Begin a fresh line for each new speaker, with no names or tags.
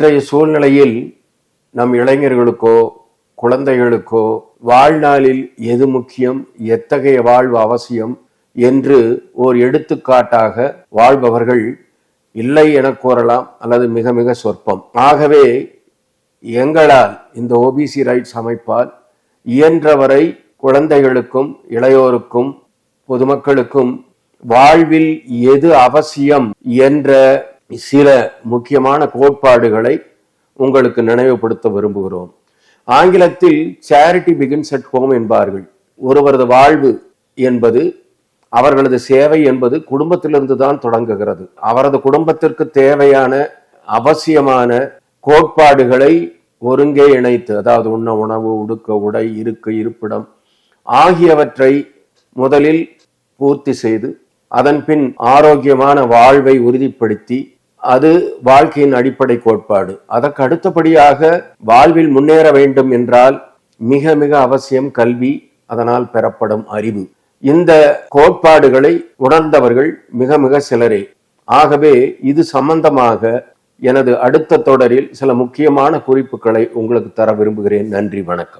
இன்றைய சூழ்நிலையில் நம் இளைஞர்களுக்கோ குழந்தைகளுக்கோ வாழ்நாளில் எது முக்கியம், எத்தகைய வாழ்வு அவசியம் என்று ஓர் எடுத்துக்காட்டாக வாழ்பவர்கள் இல்லை என கூறலாம், அல்லது மிக மிக சொற்பம். ஆகவே எங்களால் இந்த ஓபிசி ரைட்ஸ் அமைப்பால் இயன்றவரை குழந்தைகளுக்கும் இளையோருக்கும் பொதுமக்களுக்கும் வாழ்வில் எது அவசியம் என்ற சில முக்கியமான கோட்பாடுகளை உங்களுக்கு நினைவுபடுத்த விரும்புகிறோம். ஆங்கிலத்தில் சேரிட்டி பிகின்ஸ் அட் ஹோம் என்பார்கள். ஒருவரது வாழ்வு என்பது, அவர்களது சேவை என்பது குடும்பத்திலிருந்து தான் தொடங்குகிறது. அவரது குடும்பத்திற்கு தேவையான அவசியமான கோட்பாடுகளை ஒருங்கே இணைத்து, அதாவது உண்ண உணவு, உடுக்க உடை, இருக்க இருப்பிடம் ஆகியவற்றை முதலில் பூர்த்தி செய்து, அதன் பின் ஆரோக்கியமான வாழ்வை உறுதிப்படுத்தி, அது வாழ்க்கையின் அடிப்படை கோட்பாடு. அதற்கு அடுத்தபடியாக வாழ்வில் முன்னேற வேண்டும் என்றால் மிக மிக அவசியம் கல்வி, அதனால் பெறப்படும் அறிவு. இந்த கோட்பாடுகளை உணர்ந்தவர்கள் மிக மிக சிலரே. ஆகவே இது சம்பந்தமாக எனது அடுத்த தொடரில் சில முக்கியமான குறிப்புகளை உங்களுக்கு தர விரும்புகிறேன். நன்றி, வணக்கம்.